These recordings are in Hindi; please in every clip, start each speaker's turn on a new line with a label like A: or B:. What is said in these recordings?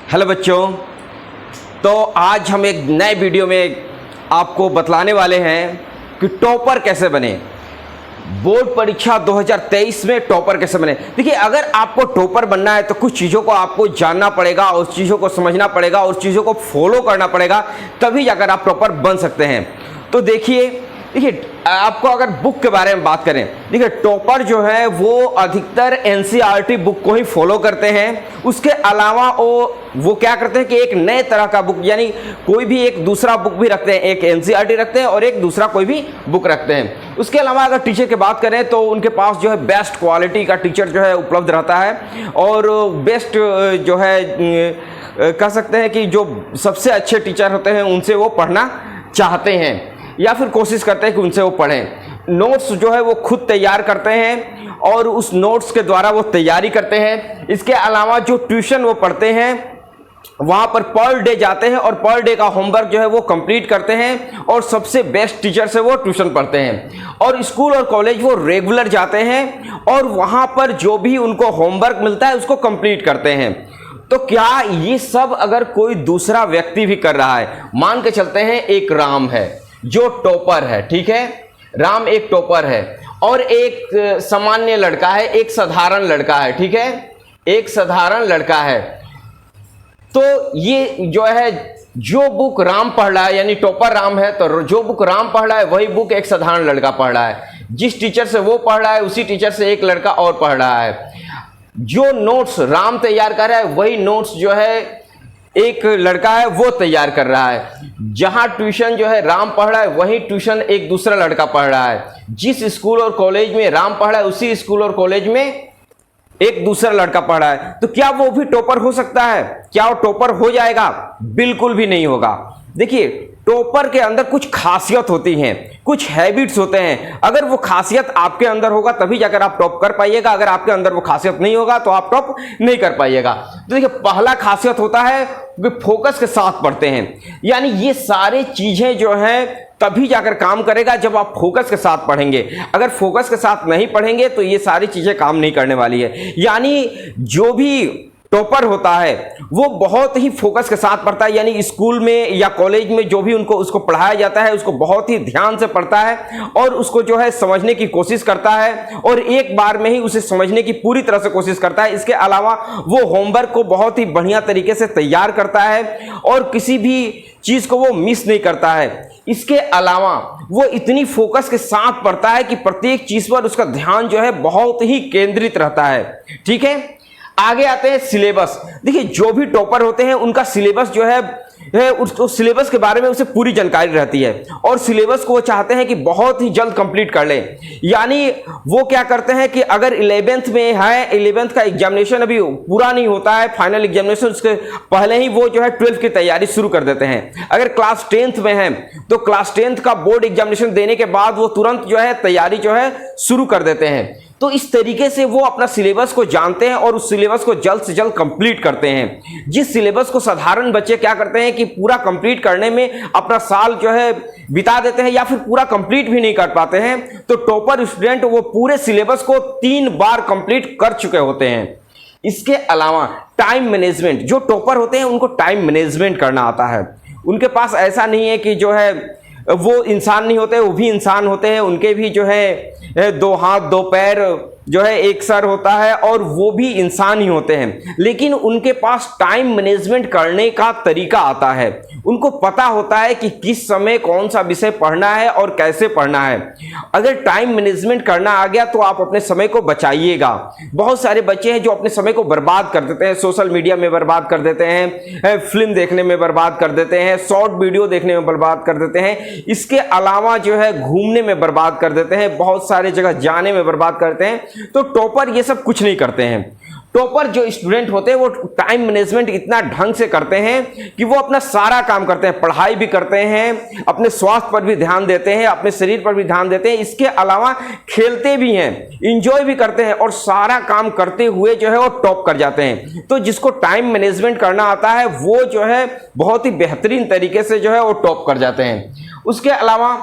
A: हेलो बच्चों, तो आज हम एक नए वीडियो में आपको बतलाने वाले हैं कि टॉपर कैसे बने। बोर्ड परीक्षा 2023 में टॉपर कैसे बने। देखिए, अगर आपको टॉपर बनना है तो कुछ चीज़ों को आपको जानना पड़ेगा, उस चीज़ों को समझना पड़ेगा, उस चीज़ों को फॉलो करना पड़ेगा, तभी जाकर आप टॉपर बन सकते हैं। तो देखिए आपको अगर बुक के बारे में बात करें, देखिए टॉपर जो है वो अधिकतर एनसीईआरटी बुक को ही फॉलो करते हैं। उसके अलावा वो क्या करते हैं कि एक नए तरह का बुक, यानी कोई भी एक दूसरा बुक भी रखते हैं, एक एनसीईआरटी रखते हैं और एक दूसरा कोई भी बुक रखते हैं। उसके अलावा अगर टीचर की बात करें तो उनके पास जो है बेस्ट क्वालिटी का टीचर जो है उपलब्ध रहता है और बेस्ट जो है कह सकते हैं कि जो सबसे अच्छे टीचर होते हैं उनसे वो पढ़ना चाहते हैं या फिर कोशिश करते हैं कि उनसे वो पढ़ें। नोट्स जो है वो खुद तैयार करते हैं और उस नोट्स के द्वारा वो तैयारी करते हैं। इसके अलावा जो ट्यूशन वो पढ़ते हैं वहाँ पर पर डे जाते हैं और पर डे का होमवर्क जो है वो कंप्लीट करते हैं और सबसे बेस्ट टीचर से वो ट्यूशन पढ़ते हैं। और स्कूल और कॉलेज वो रेगुलर जाते हैं और वहाँ पर जो भी उनको होमवर्क मिलता है उसको कंप्लीट करते हैं। तो क्या ये सब अगर कोई दूसरा व्यक्ति भी कर रहा है, मान के चलते हैं एक राम है जो टॉपर है, ठीक है, राम एक टॉपर है और एक सामान्य लड़का है, एक साधारण लड़का है, ठीक है, एक साधारण लड़का है। तो ये जो है जो बुक राम पढ़ रहा है, यानी टॉपर राम है, तो जो बुक राम पढ़ रहा है वही बुक एक साधारण लड़का पढ़ रहा है। जिस टीचर से वो पढ़ रहा है उसी टीचर से एक लड़का और पढ़ रहा है। जो नोट्स राम तैयार कर रहा है वही नोट्स जो है एक लड़का है वो तैयार कर रहा है। जहां ट्यूशन जो है राम पढ़ रहा है वही ट्यूशन एक दूसरा लड़का पढ़ रहा है। जिस स्कूल और कॉलेज में राम पढ़ रहा है उसी स्कूल और कॉलेज में एक दूसरा लड़का पढ़ रहा है। तो क्या वो भी टॉपर हो सकता है? क्या वो टॉपर हो जाएगा? बिल्कुल भी नहीं होगा। देखिए, टॉपर के अंदर कुछ खासियत होती हैं, कुछ हैबिट्स होते हैं। अगर वो खासियत आपके अंदर होगा तभी जाकर आप टॉप कर पाइएगा। अगर आपके अंदर वो खासियत नहीं होगा तो आप टॉप नहीं कर पाइएगा। तो देखिए, पहला खासियत होता है कि फोकस के साथ पढ़ते हैं। यानी ये सारी चीजें जो हैं तभी जाकर काम करेगा जब आप फोकस के साथ पढ़ेंगे। अगर फोकस के साथ नहीं पढ़ेंगे तो ये सारी चीजें काम नहीं करने वाली है। यानी जो भी टॉपर होता है वो बहुत ही फोकस के साथ पढ़ता है, यानी स्कूल में या कॉलेज में जो भी उसको पढ़ाया जाता है उसको बहुत ही ध्यान से पढ़ता है और उसको जो है समझने की कोशिश करता है और एक बार में ही उसे समझने की पूरी तरह से कोशिश करता है। इसके अलावा वो होमवर्क को बहुत ही बढ़िया तरीके से तैयार करता है और किसी भी चीज को वो मिस नहीं करता है। इसके अलावा वो इतनी फोकस के साथ पढ़ता है कि प्रत्येक चीज पर उसका ध्यान जो है बहुत ही केंद्रित रहता है, ठीक है। आगे आते हैं सिलेबस। देखिए, जो भी टॉपर होते हैं उनका सिलेबस जो है उसको सिलेबस के बारे में उसे पूरी जानकारी रहती है और सिलेबस को वो चाहते हैं कि बहुत ही जल्द कंप्लीट कर लें। यानी वो क्या करते हैं कि अगर 11th में है, 11th का एग्जामिनेशन अभी पूरा नहीं होता है, फाइनल एग्जामिनेशन, उसके पहले ही वो जो है 12th की तैयारी शुरू कर देते हैं। अगर क्लास 10th में है तो क्लास 10th का बोर्ड एग्जामिनेशन देने के बाद वो तुरंत जो है तैयारी जो है शुरू कर देते हैं। तो इस तरीके से वो अपना सिलेबस को जानते हैं और उस सिलेबस को जल्द से जल्द कंप्लीट करते हैं। जिस सिलेबस को साधारण बच्चे क्या करते हैं कि पूरा कंप्लीट करने में अपना साल जो है बिता देते हैं या फिर पूरा कंप्लीट भी नहीं कर पाते हैं, तो टॉपर स्टूडेंट वो पूरे सिलेबस को 3 बार कंप्लीट कर चुके होते हैं। इसके अलावा टाइम मैनेजमेंट, जो टॉपर होते हैं उनको टाइम मैनेजमेंट करना आता है। उनके पास ऐसा नहीं है कि जो है वो इंसान नहीं होते, वो भी इंसान होते हैं, उनके भी जो है 2 हाथ 2 पैर जो है एक सर होता है और वो भी इंसान ही होते हैं। लेकिन उनके पास टाइम मैनेजमेंट करने का तरीका आता है। उनको पता होता है कि किस समय कौन सा विषय पढ़ना है और कैसे पढ़ना है। अगर टाइम मैनेजमेंट करना आ गया तो आप अपने समय को बचाइएगा। बहुत सारे बच्चे हैं जो अपने समय को बर्बाद कर देते हैं, सोशल मीडिया में बर्बाद कर देते हैं, फिल्म देखने में बर्बाद कर देते हैं, शॉर्ट वीडियो देखने में बर्बाद कर देते हैं। इसके अलावा जो है घूमने में बर्बाद कर देते हैं, बहुत सारे जगह जाने में बर्बाद करते हैं। तो टॉपर ये सब कुछ नहीं करते हैं। टॉपर जो स्टूडेंट होते हैं वो टाइम मैनेजमेंट इतना ढंग से करते हैं कि वो अपना सारा काम करते हैं, पढ़ाई भी करते हैं, अपने स्वास्थ्य पर भी ध्यान देते हैं, अपने शरीर पर भी ध्यान देते हैं। इसके अलावा खेलते भी हैं, इंजॉय भी करते हैं और सारा काम करते हुए जो है वो टॉप कर जाते हैं। तो जिसको टाइम मैनेजमेंट करना आता है वो जो है बहुत ही बेहतरीन तरीके से जो है वो टॉप कर जाते हैं। उसके अलावा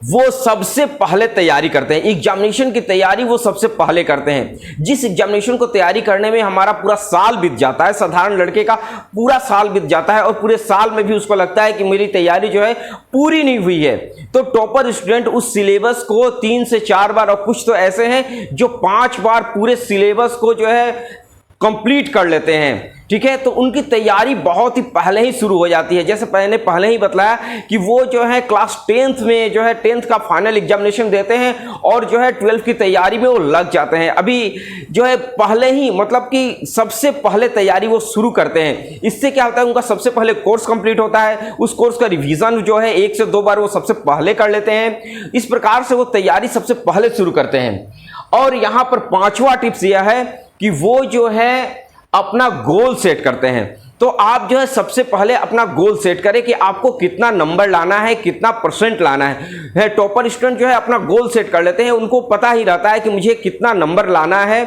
A: वो सबसे पहले तैयारी करते हैं। एग्जामिनेशन की तैयारी वो सबसे पहले करते हैं। जिस एग्जामिनेशन को तैयारी करने में हमारा पूरा साल बीत जाता है, साधारण लड़के का पूरा साल बीत जाता है और पूरे साल में भी उसको लगता है कि मेरी तैयारी जो है पूरी नहीं हुई है, तो टॉपर स्टूडेंट उस सिलेबस को 3 से 4 बार, और कुछ तो ऐसे हैं जो 5 बार पूरे सिलेबस को जो है कंप्लीट कर लेते हैं। ठीक है, तो उनकी तैयारी बहुत ही पहले ही शुरू हो जाती है। जैसे मैंने पहले ही बताया कि वो जो है क्लास 10th में जो है 10th का फाइनल एग्जामिनेशन देते हैं और जो है 12th की तैयारी में वो लग जाते हैं। अभी जो है पहले ही, मतलब कि सबसे पहले तैयारी वो शुरू करते हैं। इससे क्या होता है, उनका सबसे पहले कोर्स कंप्लीट होता है, उस कोर्स का रिवीजन जो है 1 से 2 बार वो सबसे पहले कर लेते हैं। इस प्रकार से वो तैयारी सबसे पहले शुरू करते हैं। और यहाँ पर 5वां टिप्स यह है कि वो जो है अपना गोल सेट करते हैं। तो आप जो है सबसे पहले अपना गोल सेट करें कि आपको कितना नंबर लाना है, कितना परसेंट लाना है। टॉपर स्टूडेंट जो है अपना गोल सेट कर लेते हैं, उनको पता ही रहता है कि मुझे कितना नंबर लाना है।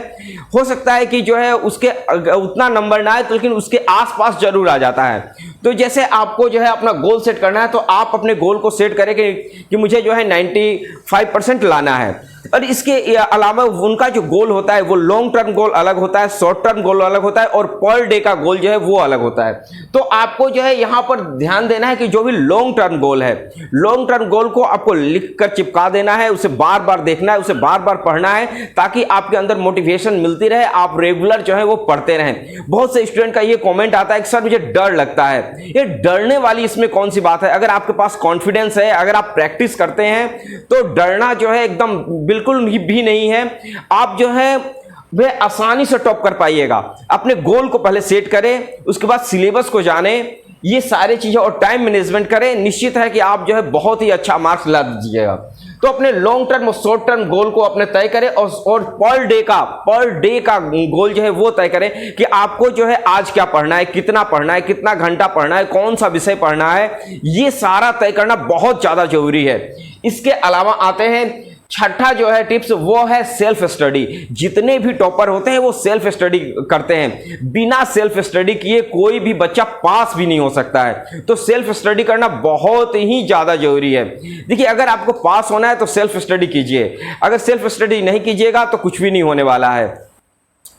A: हो सकता है कि जो है उसके उतना नंबर ना आए, तो लेकिन उसके आसपास जरूर आ जाता है। तो जैसे आपको जो है अपना गोल सेट करना है, तो आप अपने गोल को सेट करें कि मुझे जो है 95% लाना है। और इसके अलावा उनका जो गोल होता है वो लॉन्ग टर्म गोल अलग होता है, शॉर्ट टर्म गोल अलग होता है और पर डे का गोल जो है वो अलग होता है। तो आपको जो है यहाँ पर ध्यान देना है कि जो भी लॉन्ग टर्म गोल है, लॉन्ग टर्म गोल को आपको लिख कर चिपका देना है, उसे बार बार देखना है, उसे बार बार पढ़ना है, ताकि आपके अंदर मोटिवेशन मिलती रहे, आप रेगुलर जो है वो पढ़ते रहें। बहुत से स्टूडेंट का ये कॉमेंट आता है कि सर मुझे डर लगता है। ये डरने वाली इसमें कौन सी बात है? अगर आपके पास कॉन्फिडेंस है, अगर आप प्रैक्टिस करते हैं, तो डरना जो है एकदम बिल्कुल भी नहीं है। आप जो है वे आसानी से टॉप कर पाइएगा। अपने गोल को पहले सेट करें, उसके बाद सिलेबस को जाने, ये सारी चीजें और टाइम मैनेजमेंट करें। निश्चित है कि आप जो है बहुत ही अच्छा मार्क्स ला दीजिएगा। तो अपने लॉन्ग टर्म और शॉर्ट टर्म गोल को अपने तय करें और पर डे का गोल जो है वो तय करें कि आपको जो है आज क्या पढ़ना है, कितना घंटा पढ़ना है, कौन सा विषय पढ़ना है, ये सारा तय करना बहुत ज्यादा जरूरी है। इसके अलावा आते हैं छठा जो है टिप्स, वो है सेल्फ स्टडी। जितने भी टॉपर होते हैं वो सेल्फ स्टडी करते हैं। बिना सेल्फ स्टडी किए कोई भी बच्चा पास भी नहीं हो सकता है। तो सेल्फ स्टडी करना बहुत ही ज्यादा जरूरी है। देखिए, अगर आपको पास होना है तो सेल्फ स्टडी कीजिए, अगर सेल्फ स्टडी नहीं कीजिएगा तो कुछ भी नहीं होने वाला है।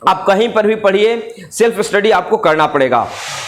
A: आप कहीं पर भी पढ़िए, सेल्फ स्टडी आपको करना पड़ेगा।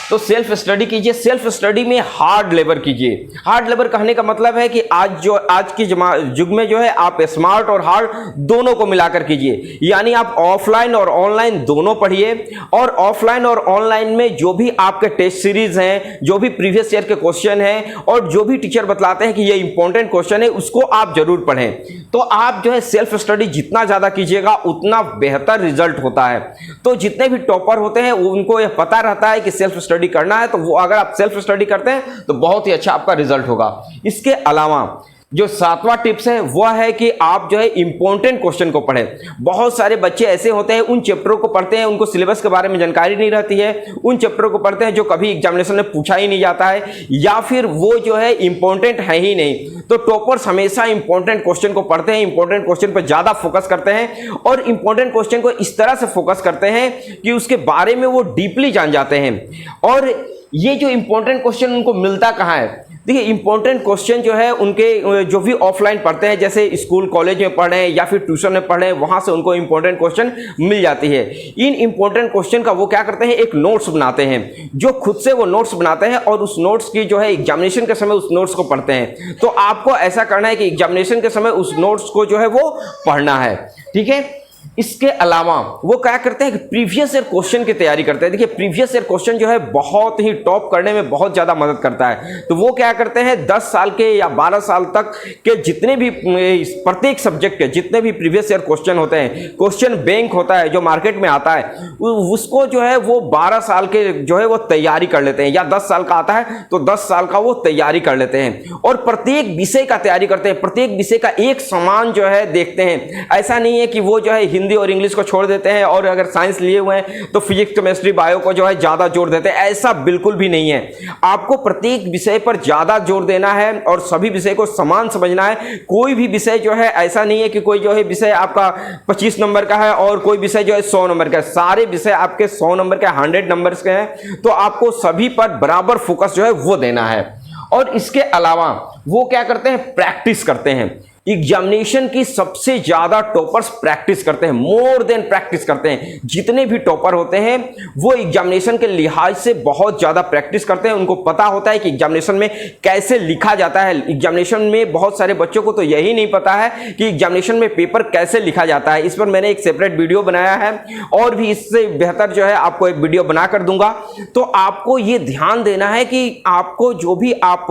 A: तो सेल्फ स्टडी कीजिए। सेल्फ स्टडी में हार्ड लेबर कीजिए। हार्ड लेबर कहने का मतलब है कि आज के युग में जो है आप स्मार्ट और हार्ड दोनों को मिलाकर कीजिए। यानी आप ऑफलाइन और ऑनलाइन दोनों पढ़िए, और ऑफलाइन और ऑनलाइन में जो भी आपके टेस्ट सीरीज हैं, जो भी प्रीवियस ईयर के क्वेश्चन हैं और जो भी टीचर बतलाते हैं कि ये इंपॉर्टेंट क्वेश्चन है, उसको आप जरूर पढ़ें। तो आप जो है सेल्फ स्टडी जितना ज्यादा कीजिएगा उतना बेहतर रिजल्ट होता है। तो जितने भी टॉपर होते हैं उनको यह पता रहता है कि सेल्फ स्टडी करना है, तो वो अगर आप सेल्फ स्टडी करते हैं तो बहुत ही अच्छा आपका रिजल्ट होगा। इसके अलावा जो 7वां टिप्स है वह है कि आप जो है इंपॉर्टेंट क्वेश्चन को पढ़ें। बहुत सारे बच्चे ऐसे होते हैं, उन चैप्टरों को पढ़ते हैं, उनको सिलेबस के बारे में जानकारी नहीं रहती है, उन चैप्टरों को पढ़ते हैं जो कभी एग्जामिनेशन में पूछा ही नहीं जाता है, या फिर वो जो है इंपॉर्टेंट है ही नहीं। तो टॉपर्स हमेशा इंपॉर्टेंट क्वेश्चन को पढ़ते हैं, इंपॉर्टेंट क्वेश्चन पर ज्यादा फोकस करते हैं और इंपॉर्टेंट क्वेश्चन को इस तरह से फोकस करते हैं कि उसके बारे में वो डीपली जान जाते हैं। और ये जो इंपॉर्टेंट क्वेश्चन उनको मिलता कहाँ है? देखिए, इंपॉर्टेंट क्वेश्चन जो है उनके जो भी ऑफलाइन पढ़ते हैं, जैसे स्कूल कॉलेज में पढ़ें या फिर ट्यूशन में पढ़ें, वहां से उनको इंपॉर्टेंट क्वेश्चन मिल जाती है। इन इंपॉर्टेंट क्वेश्चन का वो क्या करते हैं, एक नोट्स बनाते हैं, जो खुद से वो नोट्स बनाते हैं और उस नोट्स की जो है एग्जामिनेशन के समय उस नोट्स को पढ़ते हैं। तो आपको ऐसा करना है कि एग्जामिनेशन के समय उस नोट्स को जो है वो पढ़ना है। ठीक है, इसके अलावा वो क्या करते हैं कि प्रीवियस ईयर क्वेश्चन की तैयारी करते हैं। देखिए, प्रीवियस ईयर क्वेश्चन जो है बहुत ही टॉप करने में बहुत ज्यादा मदद करता है। तो वो क्या करते हैं, 10 साल के या 12 साल तक के जितने भी प्रत्येक सब्जेक्ट के जितने भी प्रीवियस ईयर क्वेश्चन होते हैं, क्वेश्चन बैंक होता है जो मार्केट में आता है, उसको जो है वो 12 साल के जो है वो तैयारी कर लेते हैं, या 10 साल का आता है तो 10 साल का वो तैयारी कर लेते हैं और प्रत्येक विषय का तैयारी करते हैं। प्रत्येक विषय का एक समान जो है देखते हैं। ऐसा नहीं है कि वो जो है हिंदी और इंग्लिश को छोड़ देते हैं और अगर साइंस लिए हुए हैं तो फिजिक्स केमिस्ट्री बायो को जो है ज्यादा जोर देते हैं। ऐसा बिल्कुल भी नहीं है। आपको प्रत्येक विषय पर ज्यादा जोर देना है और सभी विषय को समान समझना है। कोई भी विषय जो है ऐसा नहीं है कि कोई जो है विषय आपका 25 नंबर का है और कोई विषय जो है 100 नंबर का है। सारे विषय आपके 100 नंबर के 100 नंबर के हैं। तो आपको सभी पर बराबर फोकस जो है वो देना है। और इसके अलावा वो क्या करते हैं, प्रैक्टिस करते हैं। एग्जामिनेशन की सबसे ज्यादा टॉपर्स प्रैक्टिस करते हैं, मोर देन प्रैक्टिस करते हैं। जितने भी टॉपर होते हैं वो एग्जामिनेशन के लिहाज से बहुत ज्यादा प्रैक्टिस करते हैं। उनको पता होता है कि एग्जामिनेशन में कैसे लिखा जाता है। एग्जामिनेशन में बहुत सारे बच्चों को तो यही नहीं पता है कि एग्जामिनेशन में पेपर कैसे लिखा जाता है। इस पर मैंने एक सेपरेट वीडियो बनाया है और भी इससे बेहतर जो है आपको एक वीडियो बना कर दूंगा। तो आपको ये ध्यान देना है कि आपको जो भी आप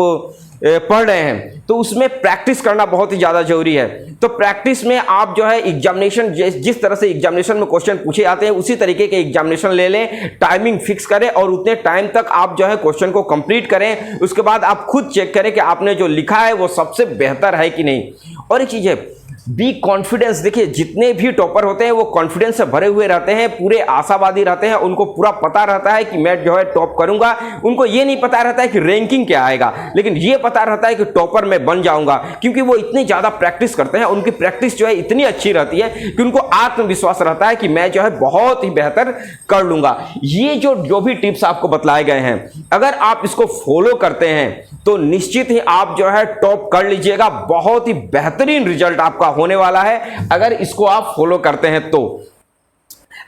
A: पढ़ रहे हैं तो उसमें प्रैक्टिस करना बहुत ही ज्यादा जरूरी है। तो प्रैक्टिस में आप जो है एग्जामिनेशन जिस तरह से एग्जामिनेशन में क्वेश्चन पूछे जाते हैं उसी तरीके के एग्जामिनेशन ले लें, टाइमिंग फिक्स करें और उतने टाइम तक आप जो है क्वेश्चन को कंप्लीट करें। उसके बाद आप खुद चेक करें कि आपने जो लिखा है वो सबसे बेहतर है कि नहीं। और एक चीज है, बी कॉन्फिडेंस। देखिए जितने भी टॉपर होते हैं वो कॉन्फिडेंस से भरे हुए रहते हैं, पूरे आशावादी रहते हैं। उनको पूरा पता रहता है कि मैं जो है टॉप करूंगा। उनको ये नहीं पता रहता है कि रैंकिंग क्या आएगा, लेकिन ये पता रहता है कि टॉपर मैं बन जाऊंगा, क्योंकि वो इतनी ज्यादा प्रैक्टिस करते हैं। उनकी प्रैक्टिस जो है इतनी अच्छी रहती है कि उनको आत्मविश्वास रहता है कि मैं जो है बहुत ही बेहतर कर लूंगा। ये जो भी टिप्स आपको बतलाए गए हैं, अगर आप इसको फॉलो करते हैं तो निश्चित ही आप जो है टॉप कर लीजिएगा। बहुत ही बेहतरीन रिजल्ट आपका होने वाला है अगर इसको आप फॉलो करते हैं तो।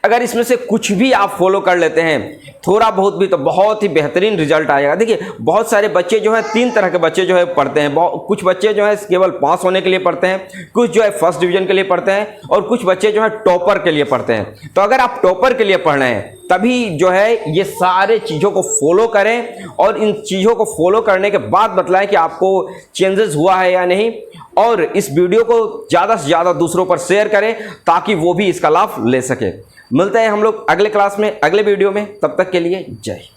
A: अगर इसमें से कुछ भी आप फॉलो कर लेते हैं, थोड़ा बहुत भी, तो बहुत ही बेहतरीन रिजल्ट आएगा। देखिए बहुत सारे बच्चे जो है, तीन तरह के बच्चे जो है पढ़ते हैं। कुछ बच्चे जो है केवल पास होने के लिए पढ़ते हैं, कुछ जो है फर्स्ट डिवीजन के लिए पढ़ते हैं और कुछ बच्चे जो है टॉपर के लिए पढ़ते हैं। तो अगर आप टॉपर के लिए पढ़ रहे हैं तभी जो है ये सारे चीज़ों को फॉलो करें और इन चीज़ों को फॉलो करने के बाद बतलाएं कि आपको चेंजेस हुआ है या नहीं। और इस वीडियो को ज़्यादा से ज़्यादा दूसरों पर शेयर करें ताकि वो भी इसका लाभ ले सके। मिलते हैं हम लोग अगले क्लास में, अगले वीडियो में। तब तक के लिए जय हिंद।